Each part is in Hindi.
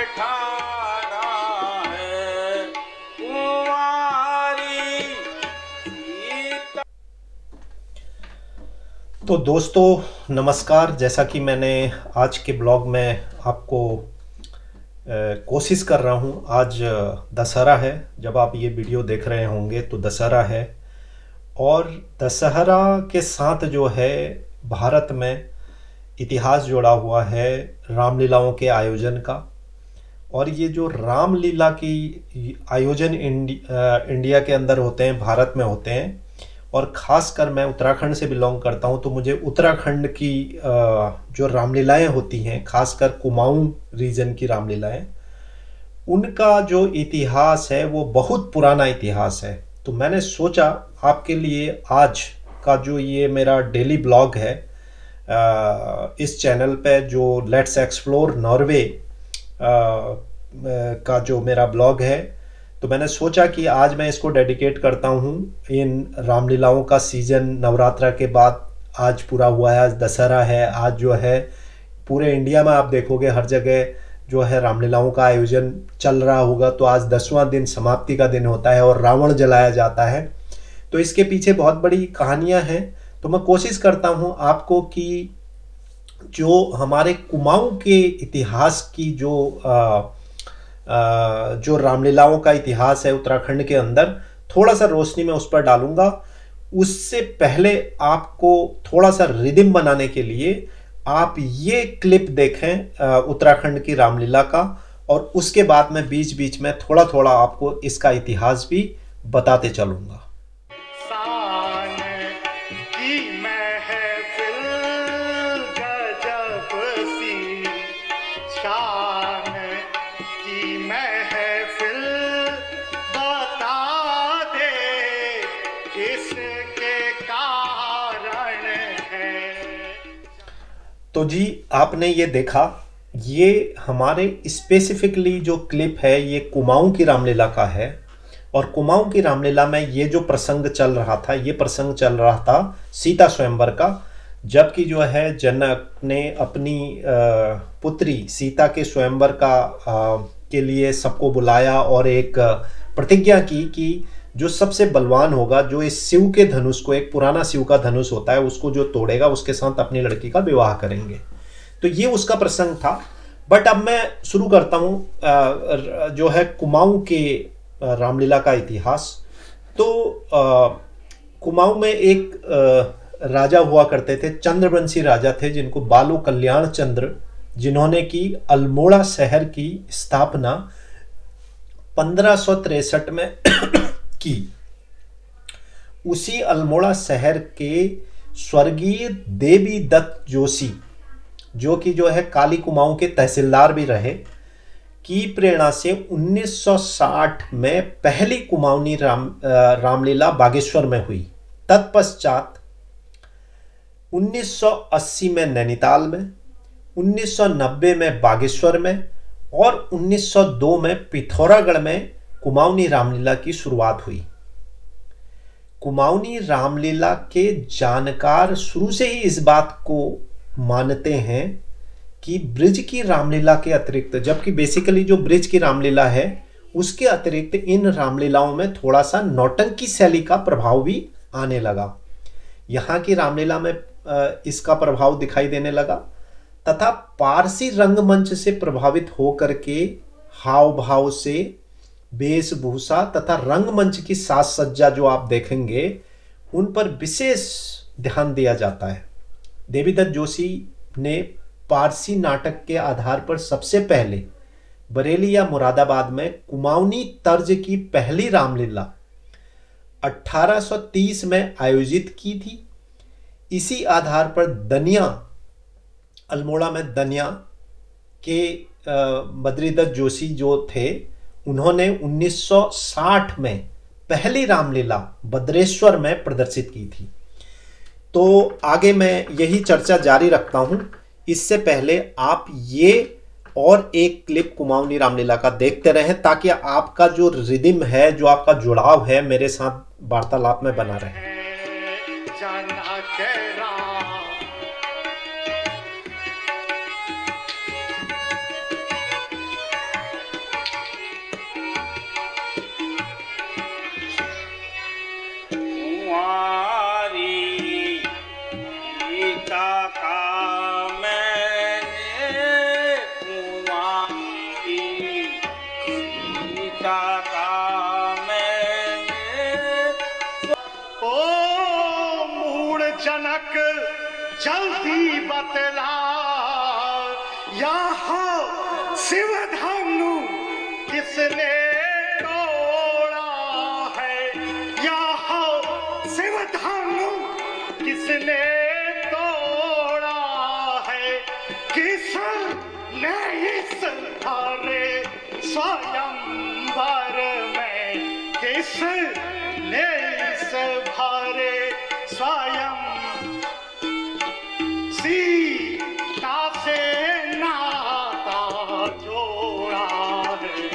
ठाना है कुंवारी सीता। तो दोस्तों नमस्कार। जैसा कि मैंने आज के ब्लॉग में आपको कोशिश कर रहा हूँ। आज दशहरा है। जब आप ये वीडियो देख रहे होंगे तो दशहरा है, और दशहरा के साथ जो है भारत में इतिहास जुड़ा हुआ है रामलीलाओं के आयोजन का। और ये जो रामलीला की आयोजन इंडिया के अंदर होते हैं, भारत में होते हैं। और ख़ासकर मैं उत्तराखंड से बिलोंग करता हूँ, तो मुझे उत्तराखंड की जो रामलीलाएं होती हैं, ख़ासकर कुमाऊं रीजन की रामलीलाएं, उनका जो इतिहास है वो बहुत पुराना इतिहास है। तो मैंने सोचा आपके लिए आज का जो ये मेरा डेली ब्लॉग है, इस चैनल पे जो लेट्स एक्सप्लोर नॉर्वे का जो मेरा ब्लॉग है, तो मैंने सोचा कि आज मैं इसको डेडिकेट करता हूँ इन रामलीलाओं का सीज़न। नवरात्रा के बाद आज पूरा हुआ है, आज दशहरा है। आज जो है पूरे इंडिया में आप देखोगे हर जगह जो है रामलीलाओं का आयोजन चल रहा होगा। तो आज 10वां दिन समाप्ति का दिन होता है और रावण जलाया जाता है। तो इसके पीछे बहुत बड़ी कहानियां हैं। तो मैं कोशिश करता हूं आपको कि जो हमारे कुमाऊं के इतिहास की जो रामलीलाओं का इतिहास है उत्तराखंड के अंदर, थोड़ा सा रोशनी में उस पर डालूंगा। उससे पहले आपको थोड़ा सा रिदम बनाने के लिए आप ये क्लिप देखें उत्तराखंड की रामलीला का, और उसके बाद में बीच बीच में थोड़ा थोड़ा आपको इसका इतिहास भी बताते चलूंगा। शान की महफिल गजब सी, शान की महफिल बता दे किसके कारण है। तो जी आपने ये देखा, ये हमारे स्पेसिफिकली जो क्लिप है ये कुमाऊं की रामलीला का है। और कुमाऊं की रामलीला में ये जो प्रसंग चल रहा था, ये प्रसंग चल रहा था सीता स्वयंवर का। जबकि जो है जनक ने अपनी पुत्री सीता के स्वयंवर के लिए सबको बुलाया और एक प्रतिज्ञा की कि जो सबसे बलवान होगा, जो इस शिव के धनुष को, एक पुराना शिव का धनुष होता है, उसको जो तोड़ेगा उसके साथ अपनी लड़की का विवाह करेंगे। तो ये उसका प्रसंग था। बट अब मैं शुरू करता हूँ जो है कुमाऊं के रामलीला का इतिहास। तो कुमाऊं में एक राजा हुआ करते थे, चंद्रवंशी राजा थे, जिनको बालो कल्याण चंद्र, जिन्होंने की अल्मोड़ा शहर की स्थापना 1563 में की। उसी अल्मोड़ा शहर के स्वर्गीय देवी दत्त जोशी, जो कि जो है काली कुमाऊं के तहसीलदार भी रहे, की प्रेरणा से 1960 में पहली कुमाऊनी रामलीला बागेश्वर में हुई। तत्पश्चात 1980 में नैनीताल में, 1990 में बागेश्वर में और 1902 में पिथौरागढ़ में कुमाऊनी रामलीला की शुरुआत हुई। कुमाऊनी रामलीला के जानकार शुरू से ही इस बात को मानते हैं कि ब्रिज की रामलीला के अतिरिक्त, जबकि बेसिकली जो ब्रिज की रामलीला है उसके अतिरिक्त इन रामलीलाओं में थोड़ा सा नौटंकी शैली का प्रभाव भी आने लगा। यहाँ की रामलीला में इसका प्रभाव दिखाई देने लगा, तथा पारसी रंगमंच से प्रभावित होकर के हाव भाव से, वेशभूषा तथा रंगमंच की साज सज्जा जो आप देखेंगे उन पर विशेष ध्यान दिया जाता है। देवीदत्त जोशी ने पारसी नाटक के आधार पर सबसे पहले बरेली या मुरादाबाद में कुमाऊनी तर्ज की पहली रामलीला 1830 में आयोजित की थी। इसी आधार पर दनिया, अल्मोड़ा में दनिया के बद्रीदत्त जोशी जो थे, उन्होंने 1960 में पहली रामलीला भद्रेश्वर में प्रदर्शित की थी। तो आगे मैं यही चर्चा जारी रखता हूं। इससे पहले आप ये और एक क्लिप कुमाऊनी रामलीला का देखते रहें, ताकि आपका जो रिदम है, जो आपका जुड़ाव है, मेरे साथ वार्तालाप में बना रहे। जनक जल्दी बतला, यहाँ शिव धनु किसने तोड़ा है, यहाँ शिव धनु किसने तोड़ा है, किसने इस हरे स्वयंवर में, किसने इस भरे स्वयं सीता से नाता जोड़ा है।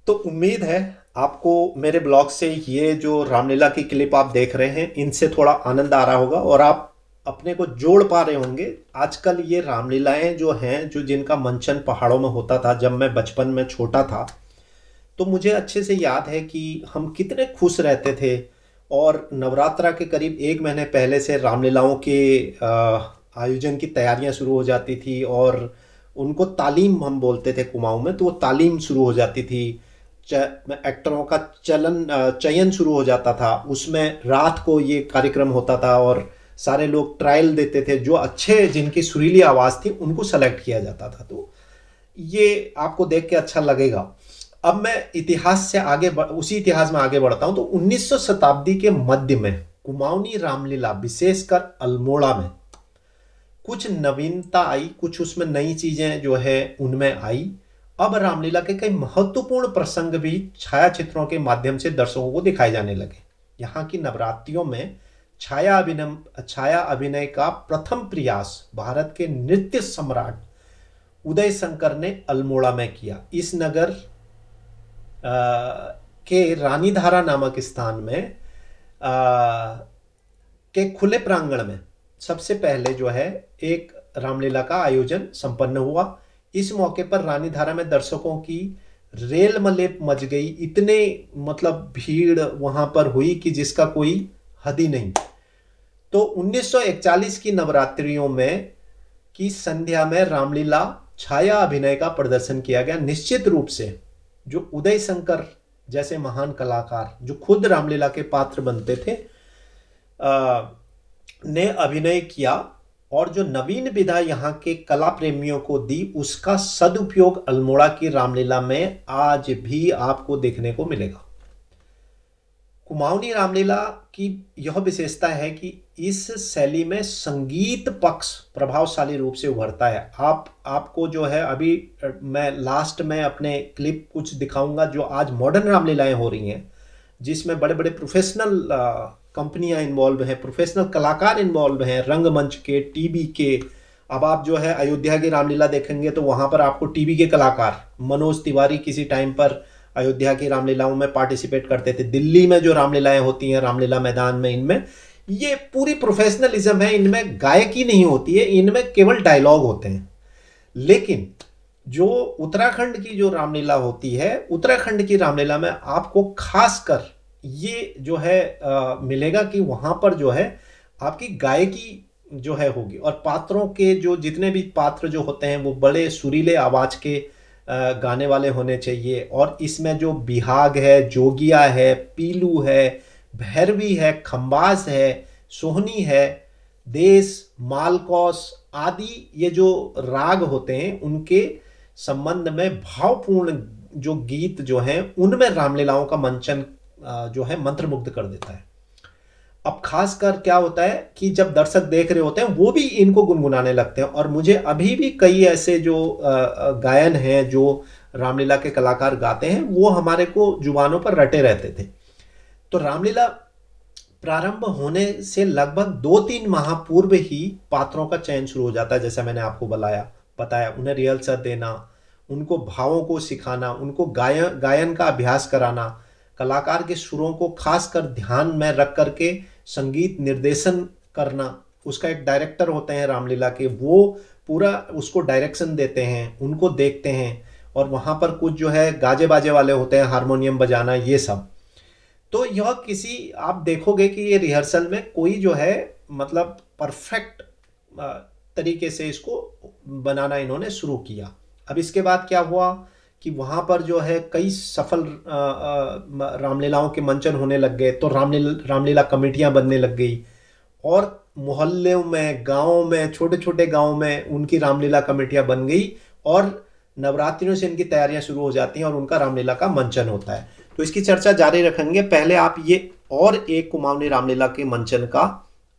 तो उम्मीद है आपको मेरे ब्लॉग से ये जो रामलीला की क्लिप आप देख रहे हैं इनसे थोड़ा आनंद आ रहा होगा और आप अपने को जोड़ पा रहे होंगे। आजकल ये रामलीलाएं जो हैं, जो जिनका मंचन पहाड़ों में होता था जब मैं बचपन में छोटा था, तो मुझे अच्छे से याद है कि हम कितने खुश रहते थे और नवरात्रा के करीब 1 महीने पहले से रामलीलाओं के आयोजन की तैयारियां शुरू हो जाती थी और उनको तालीम हम बोलते थे कुमाऊं में, तो वो तालीम शुरू हो जाती थी। एक्टरों का चयन शुरू हो जाता था, उसमें रात को ये कार्यक्रम होता था और सारे लोग ट्रायल देते थे, जो अच्छे जिनकी सुरीली आवाज़ थी उनको सेलेक्ट किया जाता था। तो ये आपको देख के अच्छा लगेगा। अब मैं उसी इतिहास में आगे बढ़ता हूं। तो 19वीं शताब्दी के मध्य में कुमाऊनी रामलीला विशेषकर अल्मोड़ा में कुछ नवीनता आई, कुछ उसमें नई चीजें जो है उनमें आई। अब रामलीला के कई महत्वपूर्ण प्रसंग भी छायाचित्रों के माध्यम से दर्शकों को दिखाए जाने लगे। यहाँ की नवरात्रियों में छाया अभिनय का प्रथम प्रयास भारत के नृत्य सम्राट उदय शंकर ने अल्मोड़ा में किया। इस नगर के रानीधारा नामक स्थान में के खुले प्रांगण में सबसे पहले जो है एक रामलीला का आयोजन संपन्न हुआ। इस मौके पर रानीधारा में दर्शकों की रेल मलेप मच गई। इतने मतलब भीड़ वहां पर हुई कि जिसका कोई हद ही नहीं। तो 1941 की नवरात्रियों में की संध्या में रामलीला छाया अभिनय का प्रदर्शन किया गया। निश्चित रूप से जो उदय शंकर जैसे महान कलाकार जो खुद रामलीला के पात्र बनते थे ने अभिनय किया और जो नवीन विधा यहाँ के कला प्रेमियों को दी, उसका सदुपयोग अल्मोड़ा की रामलीला में आज भी आपको देखने को मिलेगा। कुमाऊनी रामलीला की यह विशेषता है कि इस शैली में संगीत पक्ष प्रभावशाली रूप से उभरता है। आपको जो है अभी मैं लास्ट में अपने क्लिप कुछ दिखाऊंगा जो आज मॉडर्न रामलीलाएं हो रही हैं, जिसमें बड़े बड़े प्रोफेशनल कंपनियां इन्वॉल्व हैं, प्रोफेशनल कलाकार इन्वॉल्व हैं, रंगमंच के, टीवी के। अब आप जो है अयोध्या की रामलीला देखेंगे तो वहां पर आपको टीवी के कलाकार मनोज तिवारी किसी टाइम पर अयोध्या की रामलीलाओं में पार्टिसिपेट करते थे। दिल्ली में जो रामलीलाएं होती हैं रामलीला मैदान में, इनमें ये पूरी प्रोफेशनलिज्म है, इनमें गायकी नहीं होती है, इनमें केवल डायलॉग होते हैं। लेकिन जो उत्तराखंड की जो रामलीला होती है, उत्तराखंड की रामलीला में आपको खासकर ये जो है मिलेगा कि वहां पर जो है आपकी गायकी जो है होगी और पात्रों के जो जितने भी पात्र जो होते हैं वो बड़े सुरीले आवाज के गाने वाले होने चाहिए। और इसमें जो बिहाग है, जोगिया है, पीलू है, भैरवी है, खंबास है, सोहनी है, देश, मालकौस आदि ये जो राग होते हैं उनके संबंध में भावपूर्ण जो गीत जो हैं उनमें रामलीलाओं का मंचन जो है मंत्रमुग्ध कर देता है। अब खासकर क्या होता है कि जब दर्शक देख रहे होते हैं वो भी इनको गुनगुनाने लगते हैं। और मुझे अभी भी कई ऐसे जो गायन हैं जो रामलीला के कलाकार गाते हैं वो हमारे को जुबानों पर रटे रहते थे। तो रामलीला प्रारंभ होने से लगभग 2-3 माह पूर्व ही पात्रों का चयन शुरू हो जाता है। जैसा मैंने आपको बताया उन्हें रिहर्सल देना, उनको भावों को सिखाना, उनको गायन का अभ्यास कराना, कलाकार के सुरों को खासकर ध्यान में रख करके संगीत निर्देशन करना। उसका एक डायरेक्टर होते हैं रामलीला के, वो पूरा उसको डायरेक्शन देते हैं, उनको देखते हैं। और वहाँ पर कुछ जो है गाजे बाजे वाले होते हैं, हारमोनियम बजाना, ये सब। तो यह आप देखोगे कि ये रिहर्सल में कोई जो है मतलब परफेक्ट तरीके से इसको बनाना इन्होंने शुरू किया। अब इसके बाद क्या हुआ कि वहाँ पर जो है कई सफल रामलीलाओं के मंचन होने लग गए, तो रामलीला कमेटियाँ बनने लग गई और मोहल्लों में, गाँव में, छोटे छोटे गाँव में उनकी रामलीला कमेटियाँ बन गई और नवरात्रियों से इनकी तैयारियां शुरू हो जाती हैं और उनका रामलीला का मंचन होता है। तो इसकी चर्चा जारी रखेंगे। पहले आप ये और एक कुमाऊनी रामलीला के मंचन का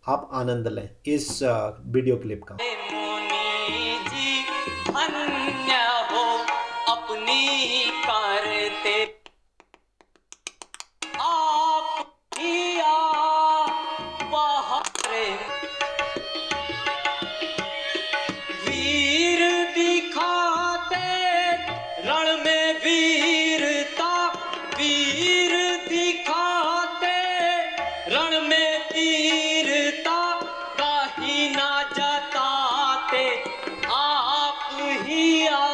आप आनंद लें इस वीडियो क्लिप का। मुनि जी धन्य हो अपनी करते आप हिया बहारे वीर दिखाते रण में वीरता, वीर दिखाते रण में वीरता, कहीं ना जताते आप हिया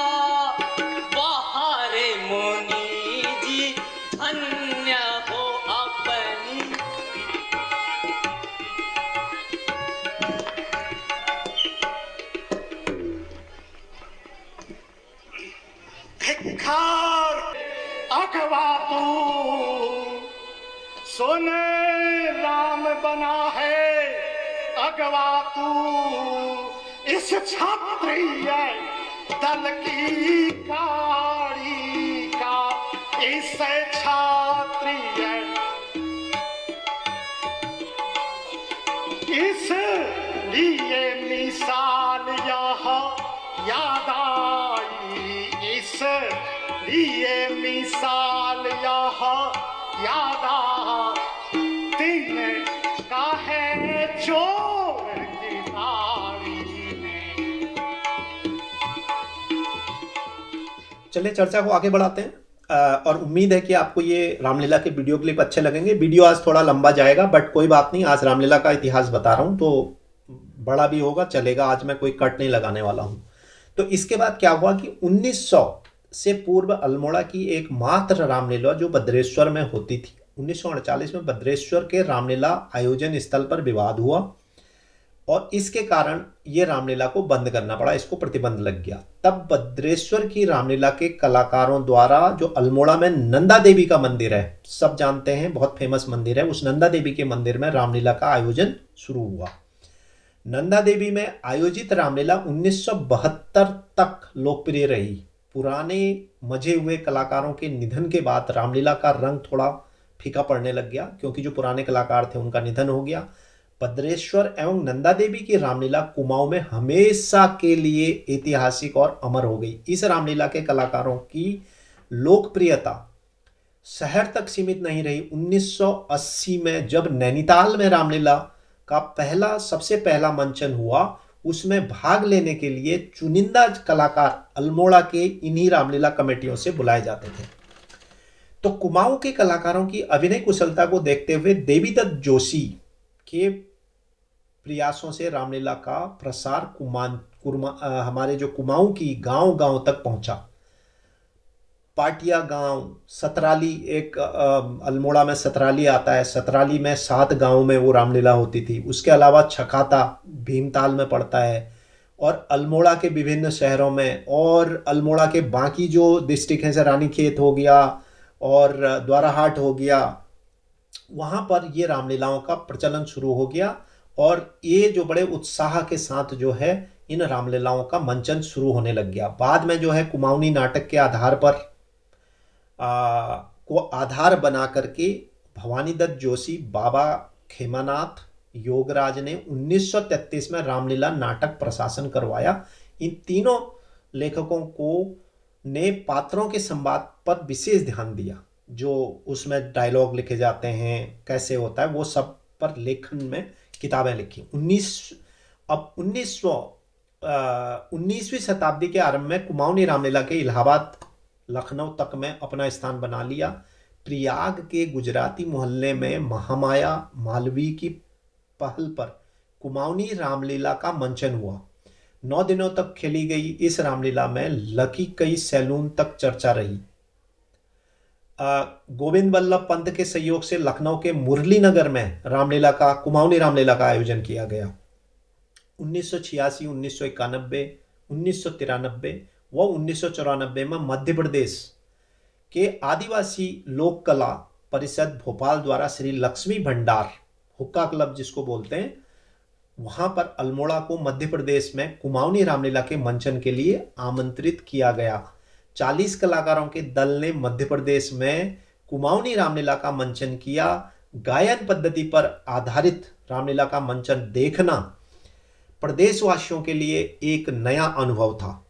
बहारे मुनि जी धन्य हो अपनी। धिक्कार अगवा तू, सोने राम बना है अगवा तू, इस क्षत्रिय दल की कारी का, इस क्षत्रिय इस लिए मिसाल यह याद आई, इस लिए मिसाल यह याद आई, दिन का है चोर की नारी में। चलिए चर्चा को आगे बढ़ाते हैं और उम्मीद है कि आपको ये रामलीला के वीडियो क्लिप अच्छे लगेंगे। वीडियो आज थोड़ा लंबा जाएगा बट कोई बात नहीं, आज रामलीला का इतिहास बता रहा हूँ तो बड़ा भी होगा, चलेगा। आज मैं कोई कट नहीं लगाने वाला हूँ। तो इसके बाद क्या हुआ कि 1900 से पूर्व अल्मोड़ा की एक मात्र रामलीला जो भद्रेश्वर में होती थी, 1948 में भद्रेश्वर के रामलीला आयोजन स्थल पर विवाद हुआ और इसके कारण ये रामलीला को बंद करना पड़ा, इसको प्रतिबंध लग गया। तब भद्रेश्वर की रामलीला के कलाकारों द्वारा जो अल्मोड़ा में नंदा देवी का मंदिर है, सब जानते हैं, बहुत फेमस मंदिर है, उस नंदा देवी के मंदिर में रामलीला का आयोजन शुरू हुआ। नंदा देवी में आयोजित रामलीला 1972 तक लोकप्रिय रही। पुराने मजे हुए कलाकारों के निधन के बाद रामलीला का रंग थोड़ा फीका पड़ने लग गया क्योंकि जो पुराने कलाकार थे उनका निधन हो गया। भद्रेश्वर एवं नंदा देवी की रामलीला कुमाऊं में हमेशा के लिए ऐतिहासिक और अमर हो गई। इस रामलीला के कलाकारों की लोकप्रियता शहर तक सीमित नहीं रही। 1980 में जब नैनीताल में रामलीला का सबसे पहला मंचन हुआ, उसमें भाग लेने के लिए चुनिंदा कलाकार अल्मोड़ा के इन्हीं रामलीला कमेटियों से बुलाए जाते थे। तो कुमाऊं के कलाकारों की अभिनय कुशलता को देखते हुए देवीदत्त जोशी के प्रयासों से रामलीला का प्रसार हमारे जो कुमाऊं की गांव गांव तक पहुंचा। पाटिया गांव, सतराली, एक अल्मोड़ा में सतराली आता है, सतराली में 7 गांव में वो रामलीला होती थी। उसके अलावा छकाता भीमताल में पड़ता है और अल्मोड़ा के विभिन्न शहरों में और अल्मोड़ा के बाकी जो डिस्ट्रिक्ट हैं, जैसे रानीखेत हो गया और द्वाराहाट हो गया, वहाँ पर ये रामलीलाओं का प्रचलन शुरू हो गया और ये जो बड़े उत्साह के साथ जो है इन रामलीलाओं का मंचन शुरू होने लग गया। बाद में जो है कुमाऊनी नाटक के आधार पर को आधार बना करके भवानीदत्त जोशी, बाबा खेमानाथ, योगराज ने 1933 में रामलीला नाटक प्रशासन करवाया। इन तीनों लेखकों को ने पात्रों के संवाद पर विशेष ध्यान दिया, जो उसमें डायलॉग लिखे जाते हैं, कैसे होता है, वो सब पर लेखन में किताबें लिखी। 19वीं शताब्दी के आरंभ में कुमाऊनी रामलीला के इलाहाबाद, लखनऊ तक में अपना स्थान बना लिया। प्रयाग के गुजराती मोहल्ले में महामाया मालवी की पहल पर कुमाऊनी रामलीला का मंचन हुआ। 9 दिनों तक खेली गई इस रामलीला में लकी कई सैलून तक चर्चा रही। गोविंद वल्लभ पंत के सहयोग से लखनऊ के मुरली नगर में कुमाऊनी रामलीला का आयोजन किया गया। 1986, 1991, 1993, वो 1994 में मध्य प्रदेश के आदिवासी लोक कला परिषद भोपाल द्वारा श्री लक्ष्मी भंडार हुक्का क्लब जिसको बोलते हैं, वहां पर अल्मोड़ा को मध्य प्रदेश में कुमाऊनी रामलीला के मंचन के लिए आमंत्रित किया गया। 40 कलाकारों के दल ने मध्य प्रदेश में कुमाऊनी रामलीला का मंचन किया। गायन पद्धति पर आधारित रामलीला का मंचन देखना प्रदेशवासियों के लिए एक नया अनुभव था।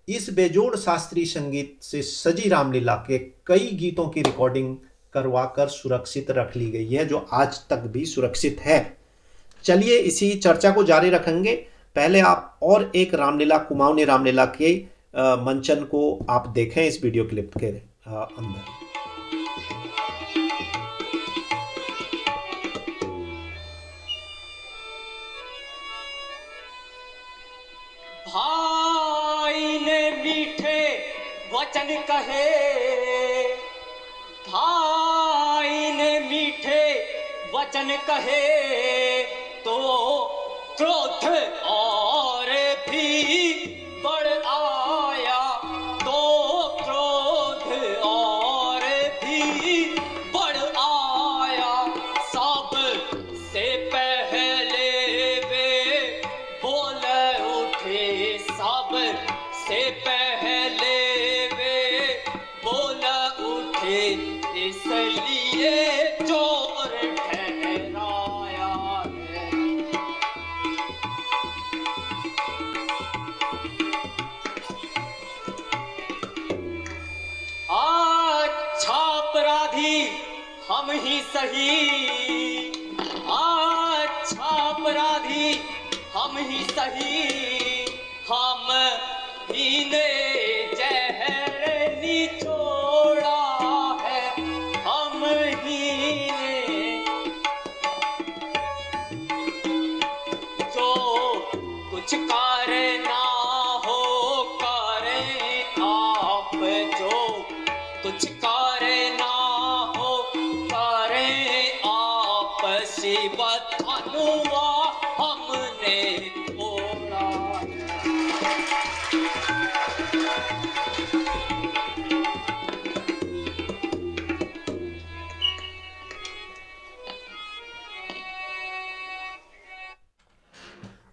इस बेजोड़ शास्त्रीय संगीत से सजी रामलीला के कई गीतों की रिकॉर्डिंग करवाकर सुरक्षित रख ली गई है, जो आज तक भी सुरक्षित है। चलिए इसी चर्चा को जारी रखेंगे। पहले आप और एक रामलीला, कुमाऊनी रामलीला के मंचन को आप देखें इस वीडियो क्लिप के अंदर। भाई ने मीठे वचन कहे, भाई ने मीठे वचन कहे, तो क्रोध और भी बढ़ आया, तो क्रोध और भी बढ़ आया। सब से पहले वे बोल उठे, सब से पहले वे बोल उठे, इसलिए चोर ठहराया है। अच्छा अपराधी हम ही सही, अच्छा अपराधी हम ही सही, हम ही ने जहर निचोड़ा है, हम ही ने। जो कुछ करना हो करें आप, जो कुछ करना हो करें आप, शिव धनुआ हमने तोड़ा।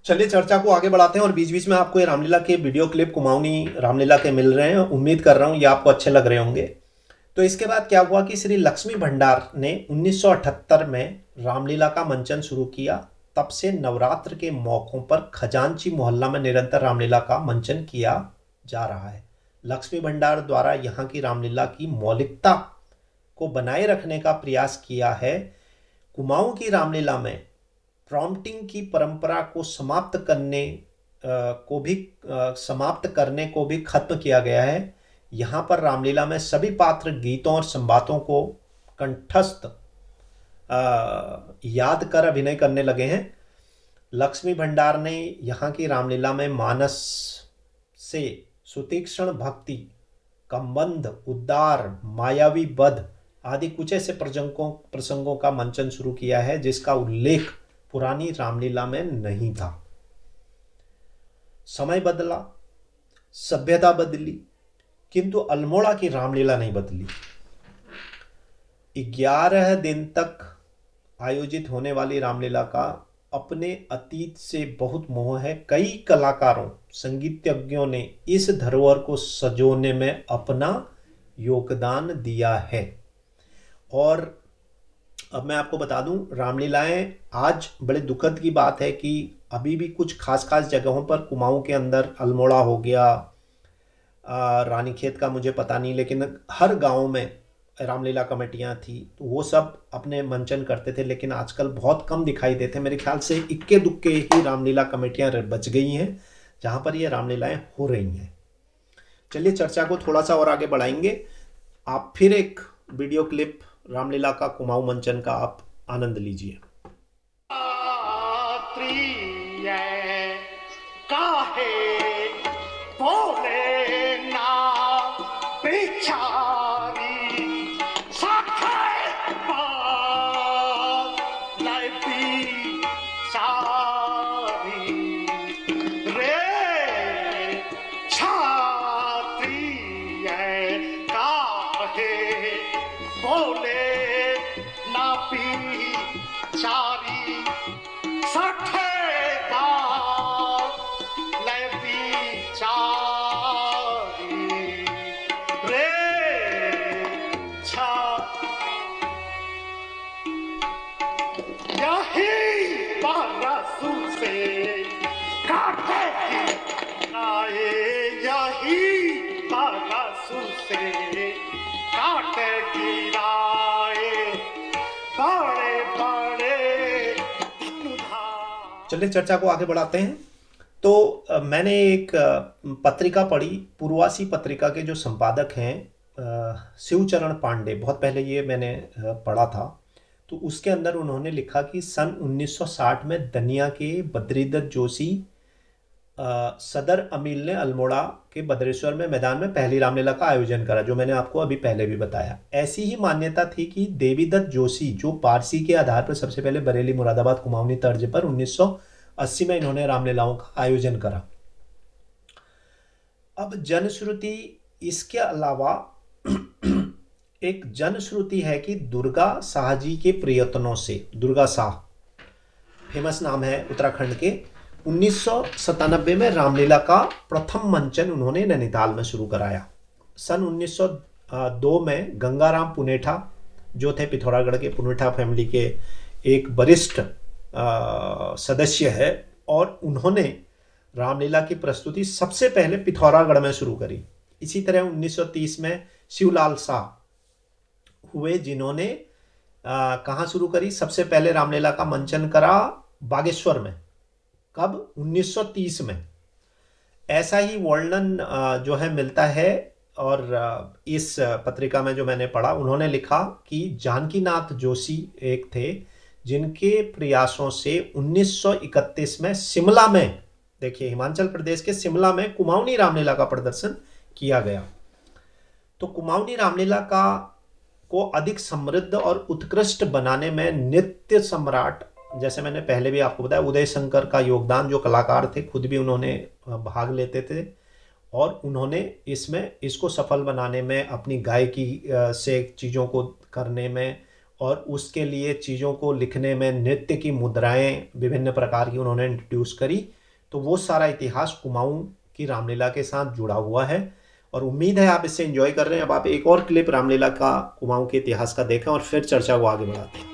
चलिए चर्चा को आगे बढ़ाते हैं और बीच बीच में आपको ये रामलीला के वीडियो क्लिप कुमाऊनी रामलीला के मिल रहे हैं। उम्मीद कर रहा हूँ ये आपको अच्छे लग रहे होंगे। तो इसके बाद क्या हुआ कि श्री लक्ष्मी भंडार ने 1978 में रामलीला का मंचन शुरू किया। तब से नवरात्र के मौकों पर खजांची मोहल्ला में निरंतर रामलीला का मंचन किया जा रहा है। लक्ष्मी भंडार द्वारा यहाँ की रामलीला की मौलिकता को बनाए रखने का प्रयास किया है। कुमाऊं की रामलीला में प्रॉम्प्टिंग की परंपरा को समाप्त करने को भी खत्म किया गया है। यहाँ पर रामलीला में सभी पात्र गीतों और संवादों को कंठस्थ याद कर अभिनय करने लगे हैं। लक्ष्मी भंडार ने यहाँ की रामलीला में मानस से सुतीक्ष्ण भक्ति, कंबंध, उद्दार, मायावी वध आदि कुछ ऐसे प्रसंगों का मंचन शुरू किया है जिसका उल्लेख पुरानी रामलीला में नहीं था। समय बदला, सभ्यता बदली, किंतु अल्मोड़ा की रामलीला नहीं बदली। 11 दिन तक आयोजित होने वाली रामलीला का अपने अतीत से बहुत मोह है। कई कलाकारों, संगीतज्ञों ने इस धरोहर को सजोने में अपना योगदान दिया है। और अब मैं आपको बता दूं, रामलीलाएं आज बड़े दुखद की बात है कि अभी भी कुछ खास जगहों पर कुमाऊं के अंदर, अल्मोड़ा हो गया, रानीखेत का मुझे पता नहीं, लेकिन हर गांव में रामलीला कमेटियां थी, तो वो सब अपने मंचन करते थे, लेकिन आजकल बहुत कम दिखाई देते। मेरे ख्याल से इक्के दुक्के ही रामलीला कमेटियां बच गई हैं जहां पर ये रामलीलाएं हो रही हैं। चलिए चर्चा को थोड़ा सा और आगे बढ़ाएंगे। आप फिर एक वीडियो क्लिप रामलीला का कुमाऊं मंचन का आप आनंद लीजिए। काहे बोले ना बेचारी सारी रे छाती चलिए चर्चा को आगे बढ़ाते हैं। तो मैंने एक पत्रिका पढ़ी, पूर्वासी पत्रिका के जो संपादक हैं शिवचरण पांडे, बहुत पहले ये मैंने पढ़ा था। तो उसके अंदर उन्होंने लिखा कि सन 1960 में दनिया के बद्रीदत्त जोशी सदर अमील ने अल्मोड़ा के बद्रेश्वर में मैदान में पहली रामलीला का आयोजन करा, जो मैंने आपको अभी पहले भी बताया। ऐसी ही मान्यता थी कि देवीदत्त जोशी, जो पारसी के आधार पर सबसे पहले बरेली मुरादाबाद कुमाऊनी तर्ज पर 1980 में इन्होंने रामलीलाओं का आयोजन करा। अब जनश्रुति, इसके अलावा एक जनश्रुति है कि दुर्गा शाह जी के प्रयत्नों से, दुर्गा शाह फेमस नाम है उत्तराखंड के, 1997 में रामलीला का प्रथम मंचन उन्होंने नैनीताल में शुरू कराया। सन 1902 में गंगाराम पुनेठा, जो थे पिथौरागढ़ के पुनेठा फैमिली के एक वरिष्ठ सदस्य है, और उन्होंने रामलीला की प्रस्तुति सबसे पहले पिथौरागढ़ में शुरू करी। इसी तरह 1930 में शिवलाल शाह हुए, जिन्होंने कहाँ शुरू करी, सबसे पहले रामलीला का मंचन करा बागेश्वर में। कब? 1930 में। ऐसा ही वर्णन जो है मिलता है, और इस पत्रिका में जो मैंने पढ़ा, उन्होंने लिखा कि जानकीनाथ जोशी एक थे, जिनके प्रयासों से 1931 में शिमला में, देखिए हिमाचल प्रदेश के शिमला में कुमाऊनी रामलीला का प्रदर्शन किया गया। तो कुमाऊनी रामलीला को अधिक समृद्ध और उत्कृष्ट बनाने में नृत्य सम्राट, जैसे मैंने पहले भी आपको बताया, उदय शंकर का योगदान, जो कलाकार थे, खुद भी उन्होंने भाग लेते थे, और उन्होंने इसको सफल बनाने में, अपनी गायकी से चीज़ों को करने में, और उसके लिए चीज़ों को लिखने में, नृत्य की मुद्राएं विभिन्न प्रकार की उन्होंने इंट्रोड्यूस करी। तो वो सारा इतिहास कुमाऊं की रामलीला के साथ जुड़ा हुआ है, और उम्मीद है आप इससे एंजॉय कर रहे हैं। अब आप एक और क्लिप रामलीला का, कुमाऊं के इतिहास का देखें, और फिर चर्चा को आगे बढ़ाते हैं।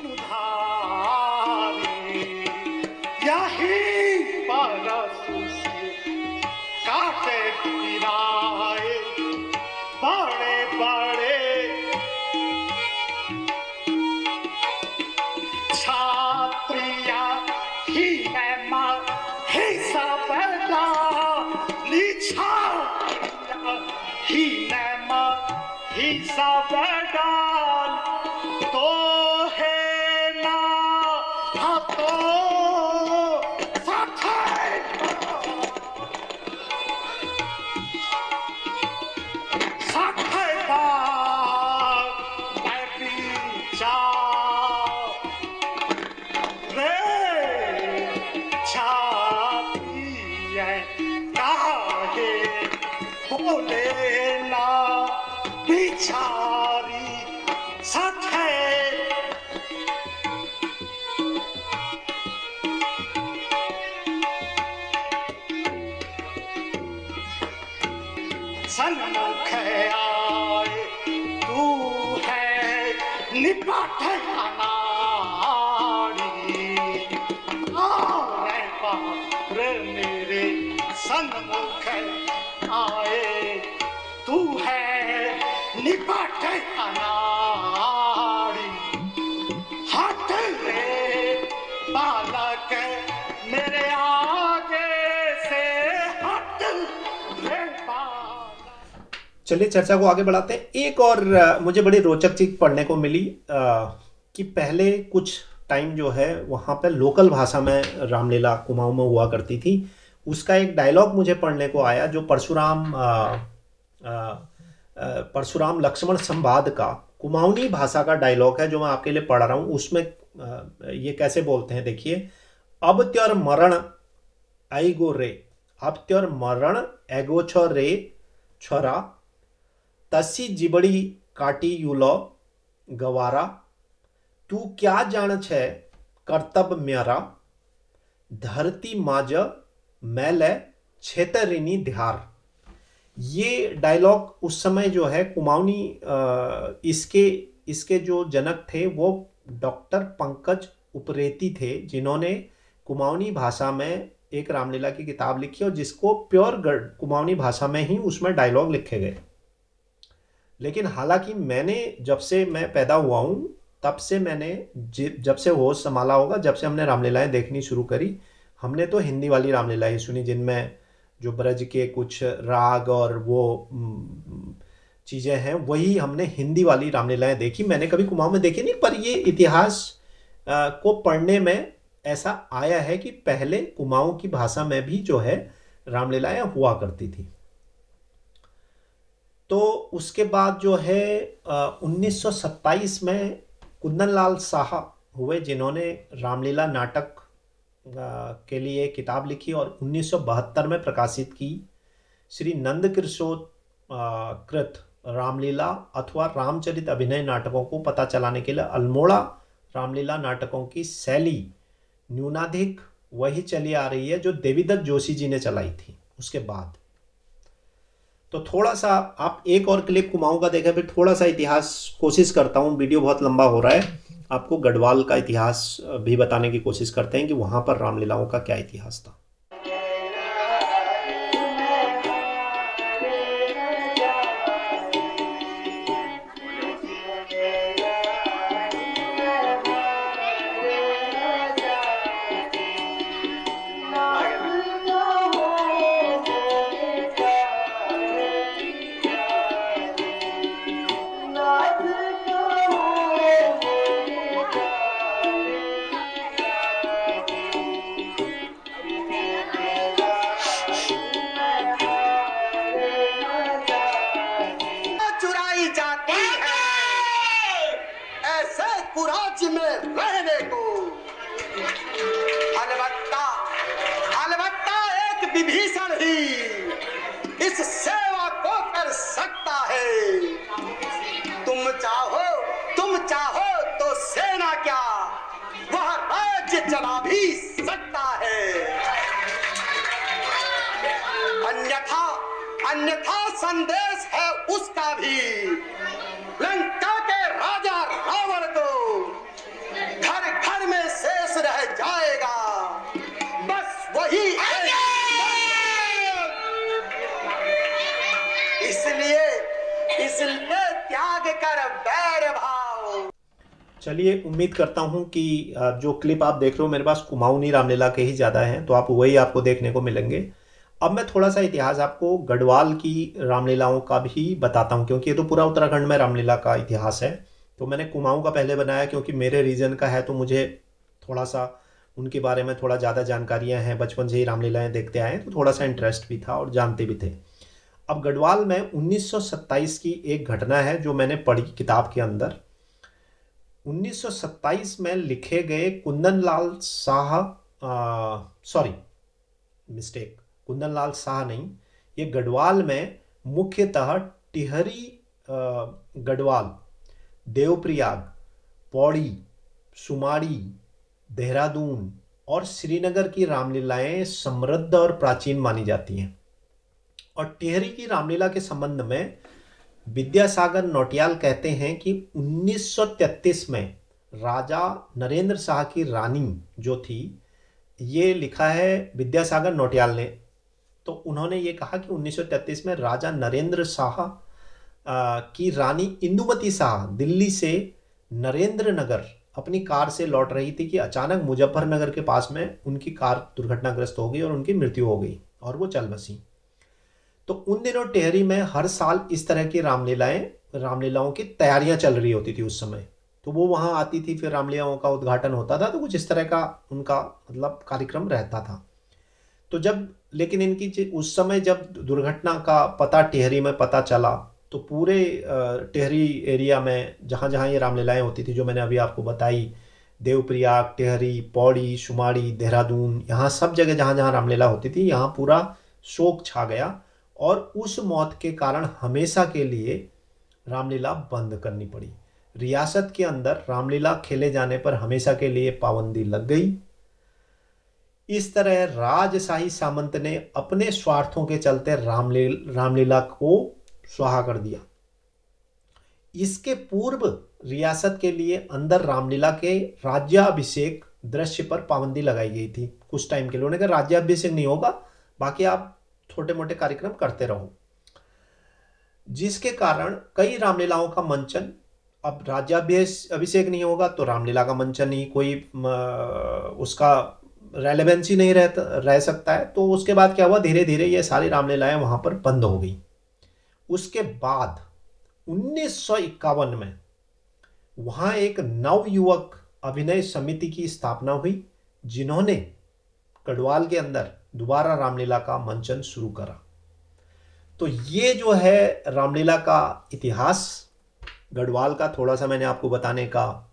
तो है ना तो सन्मुख आए तू है निपट मेरे सन्मुख आए तू है निपट अनाड़ी हट रे बालक मेरे आगे से हट रे बालक। चलिए चर्चा को आगे बढ़ाते हैं। एक और मुझे बड़ी रोचक चीज पढ़ने को मिली कि पहले कुछ टाइम जो है वहाँ पे लोकल भाषा में रामलीला कुमाऊं में हुआ करती थी। उसका एक डायलॉग मुझे पढ़ने को आया, जो परशुराम लक्ष्मण संवाद का कुमाऊनी भाषा का डायलॉग है, जो मैं आपके लिए पढ़ रहा हूँ। उसमें ये कैसे बोलते हैं, देखिए। अब त्योर मरण आईगो रे, अब त्योर मरण एगो छो रे छोरा, तसी जिबड़ी काटी यूलो गवारा, तू क्या जान छे कर्तव्य म्यारा, धरती माज मैल छेतरिनी ध्यार। ये डायलॉग उस समय जो है कुमाऊनी, इसके जो जनक थे वो डॉक्टर पंकज उप्रेती थे, जिन्होंने कुमाऊनी भाषा में एक रामलीला की किताब लिखी, और जिसको प्योर कुमाऊनी भाषा में ही उसमें डायलॉग लिखे गए। लेकिन हालांकि मैंने, जब से मैं पैदा हुआ हूँ तब से मैंने, जब से होश संभाला होगा, जब से हमने रामलीलाएं देखनी शुरू करी, हमने तो हिंदी वाली रामलीला ही सुनी, जिनमें जो ब्रज के कुछ राग और वो चीज़ें हैं, वही हमने हिंदी वाली रामलीलाएं देखी। मैंने कभी कुमाऊं में देखी नहीं, पर ये इतिहास को पढ़ने में ऐसा आया है कि पहले कुमाऊं की भाषा में भी जो है रामलीलाएं हुआ करती थी। तो उसके बाद जो है 1927 में कुंदनलाल साहा हुए, जिन्होंने रामलीला नाटक के लिए किताब लिखी और 1972 में प्रकाशित की श्री नंद किशोर कृत रामलीला अथवा रामचरित अभिनय नाटकों को पता चलाने के लिए अल्मोड़ा रामलीला नाटकों की शैली न्यूनाधिक वही चली आ रही है जो देवीदत्त जोशी जी ने चलाई थी उसके बाद। तो थोड़ा सा आप एक और क्लिप कुमाऊं का देखें, फिर थोड़ा सा इतिहास कोशिश करता हूं, वीडियो बहुत लंबा हो रहा है। आपको गढ़वाल का इतिहास भी बताने की कोशिश करते हैं कि वहां पर रामलीलाओं का क्या इतिहास था। चुराई जाती है ऐसे कुराज में रहने को। अलबत्ता अलबत्ता एक विभीषण ही इस सेवा को कर सकता है। तुम चाहो तो सेना क्या, वह राज्य चला भी सकता है। अन्यथा संदेश है उसका भी लंका के राजा रावण को घर घर में शेष रह जाएगा। बस वही इसलिए त्याग कर बैर भाव। चलिए, उम्मीद करता हूं कि जो क्लिप आप देख रहे हो मेरे पास कुमाऊनी रामलीला के ही ज़्यादा हैं, तो आप वही आपको देखने को मिलेंगे। अब मैं थोड़ा सा इतिहास आपको गढ़वाल की रामलीलाओं का भी बताता हूं, क्योंकि ये तो पूरा उत्तराखंड में रामलीला का इतिहास है। तो मैंने कुमाऊं का पहले बनाया क्योंकि मेरे रीजन का है, तो मुझे थोड़ा सा उनके बारे में थोड़ा ज़्यादा जानकारियां हैं, बचपन से ही रामलीलाएं देखते आए हैं, तो थोड़ा सा इंटरेस्ट भी था और जानते भी थे। अब गढ़वाल में 1927 की एक घटना है जो मैंने पढ़ी किताब के अंदर। 1927 में लिखे गए कुंदनलाल शाह, कुंदनलाल शाह नहीं, ये गढ़वाल में मुख्यतः टिहरी, गढ़वाल, देवप्रयाग, पौड़ी, सुमाड़ी, देहरादून और श्रीनगर की रामलीलाएं समृद्ध और प्राचीन मानी जाती हैं। और टिहरी की रामलीला के संबंध में विद्यासागर नौटियाल कहते हैं कि 1933 में राजा नरेंद्र शाह की रानी जो थी, ये लिखा है विद्यासागर नौटियाल ने, तो उन्होंने ये कहा कि 1933 में राजा नरेंद्र शाह की रानी इंदुमती शाह दिल्ली से नरेंद्र नगर अपनी कार से लौट रही थी कि अचानक मुजफ्फरनगर के पास में उनकी कार दुर्घटनाग्रस्त हो गई और उनकी मृत्यु हो गई और वो चल बसी। तो उन दिनों टेहरी में हर साल इस तरह की रामलीलाओं की तैयारियां चल रही होती थी उस समय। तो वो वहां आती थी, फिर रामलीलाओं का उद्घाटन होता था, तो कुछ इस तरह का उनका मतलब कार्यक्रम रहता था। तो लेकिन इनकी उस समय जब दुर्घटना का पता टिहरी में पता चला, तो पूरे टिहरी एरिया में जहाँ जहाँ ये रामलीलाएं होती थी जो मैंने अभी आपको बताई, देवप्रयाग, टिहरी, पौड़ी, सुमाड़ी, देहरादून, यहाँ सब जगह जहाँ जहाँ रामलीला होती थी, यहाँ पूरा शोक छा गया और उस मौत के कारण हमेशा के लिए रामलीला बंद करनी पड़ी। रियासत के अंदर रामलीला खेले जाने पर हमेशा के लिए पाबंदी लग गई। इस तरह राजशाही सामंत ने अपने स्वार्थों के चलते रामलीला को स्वाहा कर दिया। इसके पूर्व रियासत के लिए अंदर रामलीला के राज्याभिषेक दृश्य पर पाबंदी लगाई गई थी कुछ टाइम के लिए। उन्होंने कहा राज्याभिषेक नहीं होगा, बाकी आप छोटे मोटे कार्यक्रम करते रहो, जिसके कारण कई रामलीलाओं का मंचन, अब राज्याभिषेक नहीं होगा तो रामलीला का मंचन ही कोई उसका रेलेवेंसी नहीं रह सकता है। तो उसके बाद क्या हुआ, धीरे धीरे ये सारी रामलीलाएं वहाँ पर बंद हो गई। उसके बाद 1951 में वहाँ एक नवयुवक अभिनय समिति की स्थापना हुई, जिन्होंने गढ़वाल के अंदर दोबारा रामलीला का मंचन शुरू करा। तो ये जो है रामलीला का इतिहास गढ़वाल का थोड़ा सा मैंने आपको बताने का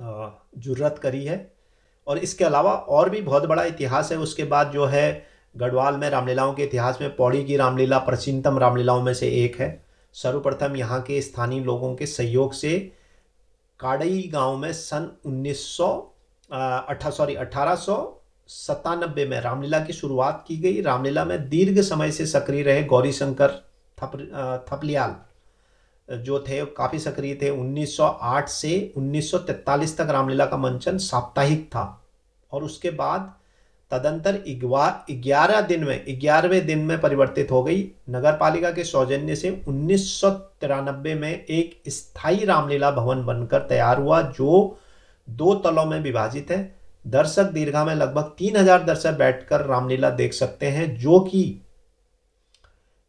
जुर्रत करी है। और इसके अलावा और भी बहुत बड़ा इतिहास है। उसके बाद जो है गढ़वाल में रामलीलाओं के इतिहास में पौड़ी की रामलीला प्राचीनतम रामलीलाओं में से एक है। सर्वप्रथम यहाँ के स्थानीय लोगों के सहयोग से काड़ई गांव में सन 1897 में रामलीला की शुरुआत की गई। रामलीला में दीर्घ समय से सक्रिय रहे गौरीशंकर थपलियाल जो थे, काफ़ी सक्रिय थे। 1908 से 1943 तक रामलीला का मंचन साप्ताहिक था। और उसके बाद तदंतर 11वें दिन में परिवर्तित हो गई। नगर पालिका के सौजन्य से 1993 में एक स्थायी रामलीला भवन बनकर तैयार हुआ, जो 2 तलों में विभाजित है। दर्शक दीर्घा में लगभग 3000 दर्शक बैठकर रामलीला देख सकते हैं, जो कि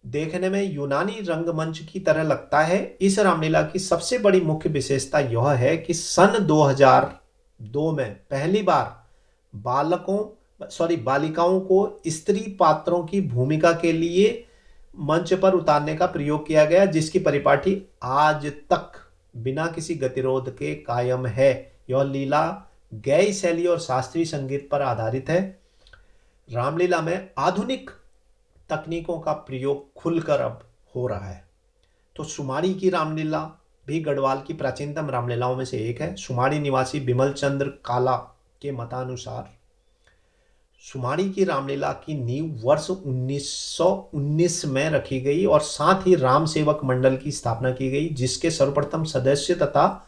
देखने में यूनानी रंगमंच की तरह लगता है। इस रामलीला की सबसे बड़ी मुख्य विशेषता यह है कि सन 2002 में पहली बार बालिकाओं को स्त्री पात्रों की भूमिका के लिए मंच पर उतारने का प्रयोग किया गया, जिसकी परिपाटी आज तक बिना किसी गतिरोध के कायम है। यह लीला गैय शैली और शास्त्रीय संगीत पर आधारित है। रामलीला में आधुनिक तकनीकों का प्रयोग खुलकर अब हो रहा है। तो सुमाड़ी की रामलीला भी गढ़वाल की प्राचीनतम रामलीलाओं में से एक है। सुमाड़ी निवासी बिमल चंद्र काला के मतानुसार सुमाड़ी की रामलीला की नींव वर्ष 1919 में रखी गई और साथ ही राम सेवक मंडल की स्थापना की गई, जिसके सर्वप्रथम सदस्य तथा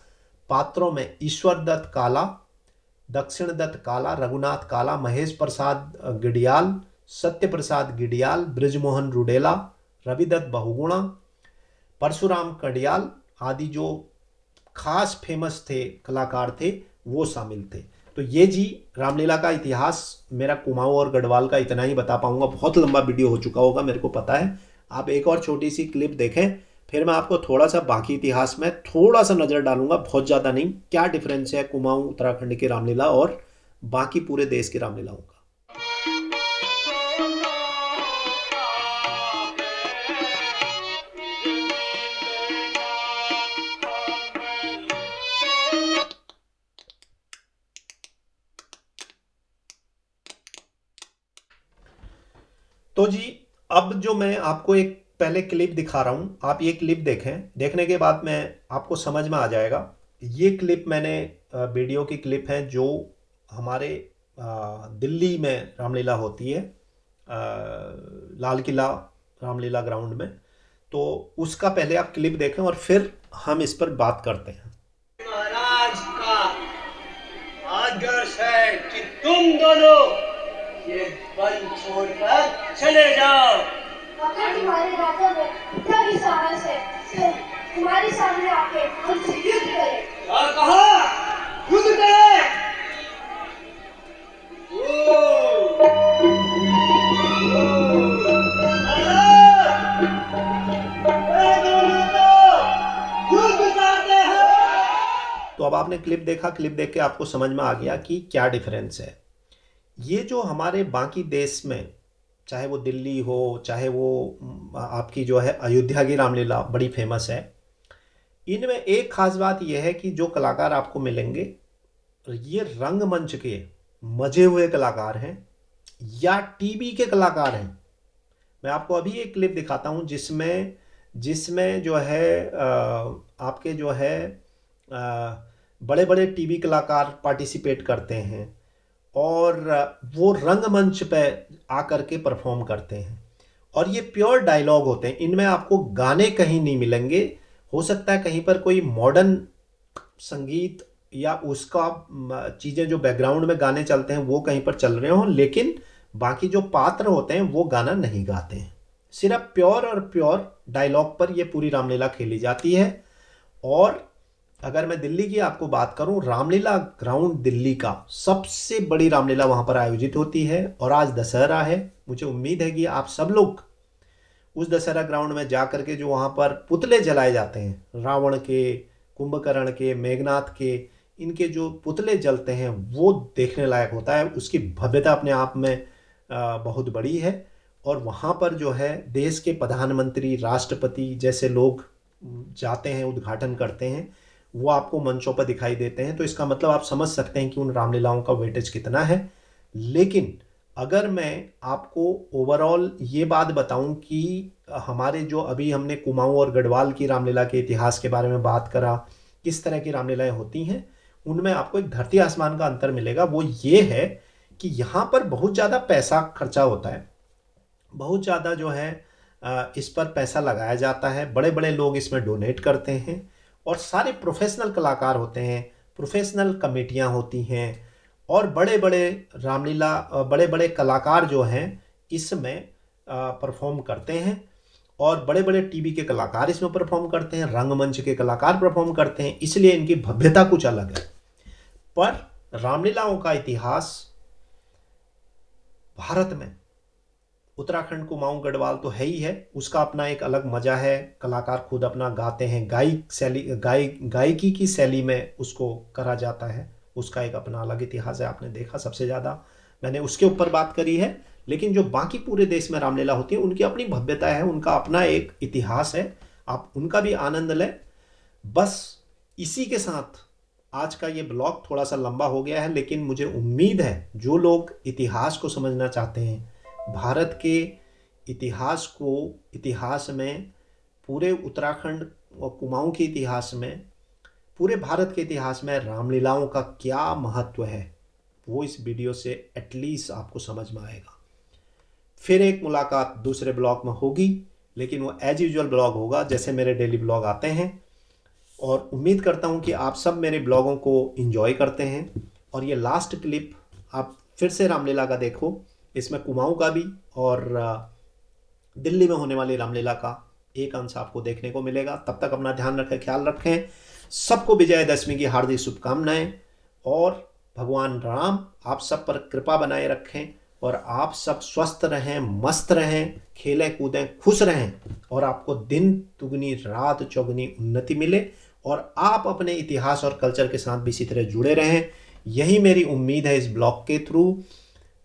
पात्रों में ईश्वर दत्त काला, दक्षिण दत्त काला, रघुनाथ काला, महेश प्रसाद गिडियाल, सत्य प्रसाद गिडियाल, ब्रिजमोहन रुडेला, रविदत्त बहुगुणा, परशुराम कडियाल आदि जो खास फेमस थे कलाकार थे, वो शामिल थे। तो ये जी रामलीला का इतिहास मेरा कुमाऊं और गढ़वाल का इतना ही बता पाऊंगा। बहुत लंबा वीडियो हो चुका होगा, मेरे को पता है। आप एक और छोटी सी क्लिप देखें, फिर मैं आपको थोड़ा सा बाकी इतिहास में थोड़ा सा नज़र डालूंगा, बहुत ज़्यादा नहीं, क्या डिफरेंस है कुमाऊं उत्तराखंड की रामलीला और बाकी पूरे देश की रामलीलाओं का। तो जी अब जो मैं आपको एक पहले क्लिप दिखा रहा हूँ, आप ये क्लिप देखें। देखने के बाद मैं आपको समझ में आ जाएगा। ये क्लिप मैंने वीडियो की क्लिप है जो हमारे दिल्ली में रामलीला होती है, लाल किला रामलीला ग्राउंड में। तो उसका पहले आप क्लिप देखें और फिर हम इस पर बात करते हैं। महाराज का आदर्श है कि तुम दोनों ये वन छोड़कर चले जाओ। अगर तुम्हारे राजा में क्या ही साहस है, तुम्हारे सामने आके हमसे युद्ध करें। और कहा युद्ध करें। तो अब आपने क्लिप देखा, क्लिप देख के आपको समझ में आ गया कि क्या डिफरेंस है। ये जो हमारे बाकी देश में, चाहे वो दिल्ली हो, चाहे वो आपकी जो है अयोध्या की रामलीला बड़ी फेमस है, इनमें एक खास बात यह है कि जो कलाकार आपको मिलेंगे ये रंगमंच के मजे हुए कलाकार हैं या टीवी के कलाकार हैं। मैं आपको अभी एक क्लिप दिखाता हूं जिसमें जो है आपके जो है बड़े बड़े टीवी कलाकार पार्टिसिपेट करते हैं और वो रंगमंच पे आकर के परफॉर्म करते हैं। और ये प्योर डायलॉग होते हैं, इनमें आपको गाने कहीं नहीं मिलेंगे। हो सकता है कहीं पर कोई मॉडर्न संगीत या उसका चीज़ें जो बैकग्राउंड में गाने चलते हैं वो कहीं पर चल रहे हों, लेकिन बाकी जो पात्र होते हैं वो गाना नहीं गाते हैं। सिर्फ प्योर और प्योर डायलॉग पर ये पूरी रामलीला खेली जाती है। और अगर मैं दिल्ली की आपको बात करूं, रामलीला ग्राउंड दिल्ली का सबसे बड़ी रामलीला वहां पर आयोजित होती है। और आज दशहरा है, मुझे उम्मीद है कि आप सब लोग उस दशहरा ग्राउंड में जा करके जो वहां पर पुतले जलाए जाते हैं, रावण के, कुंभकर्ण के, मेघनाथ के, इनके जो पुतले जलते हैं वो देखने लायक होता है। उसकी भव्यता अपने आप में बहुत बड़ी है। और वहाँ पर जो है देश के प्रधानमंत्री, राष्ट्रपति जैसे लोग जाते हैं, उद्घाटन करते हैं, वो आपको मंचों पर दिखाई देते हैं। तो इसका मतलब आप समझ सकते हैं कि उन रामलीलाओं का वेटेज कितना है। लेकिन अगर मैं आपको ओवरऑल ये बात बताऊं कि हमारे जो अभी हमने कुमाऊं और गढ़वाल की रामलीला के इतिहास के बारे में बात करा, किस तरह की रामलीलाएं होती हैं, उनमें आपको एक धरती आसमान का अंतर मिलेगा। वो ये है कि यहाँ पर बहुत ज़्यादा पैसा खर्चा होता है, बहुत ज़्यादा जो है इस पर पैसा लगाया जाता है, बड़े बड़े लोग इसमें डोनेट करते हैं और सारे प्रोफेशनल कलाकार होते हैं, प्रोफेशनल कमेटियाँ होती हैं और बड़े बड़े रामलीला, बड़े बड़े कलाकार जो हैं इसमें परफॉर्म करते हैं और बड़े बड़े टीवी के कलाकार इसमें परफॉर्म करते हैं, रंगमंच के कलाकार परफॉर्म करते हैं, इसलिए इनकी भव्यता कुछ अलग है। पर रामलीलाओं का इतिहास भारत में उत्तराखंड, कुमाऊं, गढ़वाल तो है ही है, उसका अपना एक अलग मजा है। कलाकार खुद अपना गाते हैं, गायकी की शैली में उसको करा जाता है, उसका एक अपना अलग इतिहास है। आपने देखा सबसे ज़्यादा मैंने उसके ऊपर बात करी है, लेकिन जो बाकी पूरे देश में रामलीला होती है उनकी अपनी भव्यता है, उनका अपना एक इतिहास है, आप उनका भी आनंद लें। बस इसी के साथ आज का ये ब्लॉग थोड़ा सा लंबा हो गया है, लेकिन मुझे उम्मीद है जो लोग इतिहास को समझना चाहते हैं, भारत के इतिहास को, इतिहास में पूरे उत्तराखंड और कुमाऊं के इतिहास में, पूरे भारत के इतिहास में रामलीलाओं का क्या महत्व है, वो इस वीडियो से एटलीस्ट आपको समझ में आएगा। फिर एक मुलाकात दूसरे ब्लॉग में होगी, लेकिन वो एज यूजुअल ब्लॉग होगा जैसे मेरे डेली ब्लॉग आते हैं। और उम्मीद करता हूँ कि आप सब मेरे ब्लॉगों को एंजॉय करते हैं। और ये लास्ट क्लिप आप फिर से रामलीला का देखो, इसमें कुमाऊं का भी और दिल्ली में होने वाली रामलीला का एक अंश आपको देखने को मिलेगा। तब तक अपना ध्यान रखें, ख्याल रखें। सबको विजयदशमी की हार्दिक शुभकामनाएं और भगवान राम आप सब पर कृपा बनाए रखें और आप सब स्वस्थ रहें, मस्त रहें, खेलें कूदें, खुश रहें और आपको दिन दुगनी रात चौगुनी उन्नति मिले और आप अपने इतिहास और कल्चर के साथ भी इसी तरह जुड़े रहें। यही मेरी उम्मीद है इस ब्लॉग के थ्रू।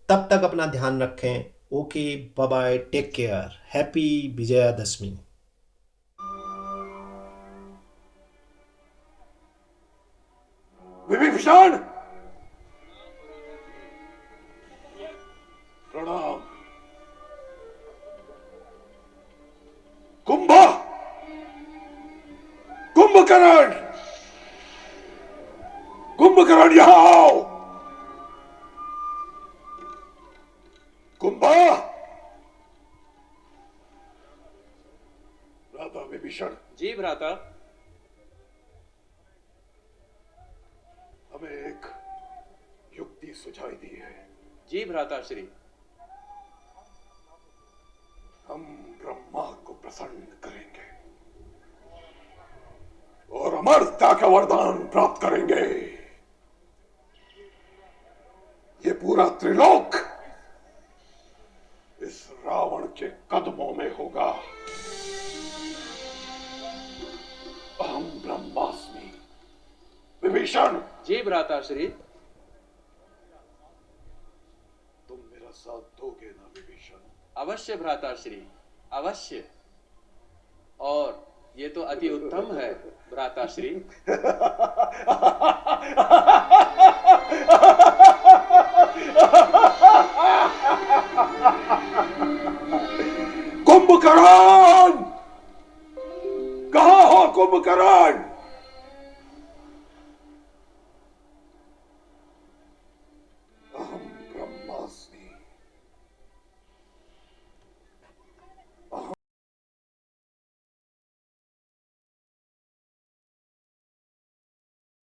तब तक अपना ध्यान रखें। Okay, bye bye, take care, happy Vijayadashami. Vibhishan, प्रणाम। कुंभकर्ण, कुंभकर्ण यहां आओ। कुंभा, राधा विभीषण। जी भ्राता। हमें एक युक्ति सुझाई दी है। जी भ्राता श्री। हम ब्रह्मा को प्रसन्न करेंगे और अमरता का वरदान प्राप्त करेंगे। ये पूरा त्रिलोक इस रावण के कदमों में होगा। अहम ब्रह्मास्मि। विभीषण। जी भ्राता श्री। तुम मेरा साथ दोगे ना विभीषण? अवश्य भ्राता श्री, अवश्य। और ये तो अति उत्तम है भ्राता श्री। कुंभकर्ण, कहां हो कुंभकर्ण?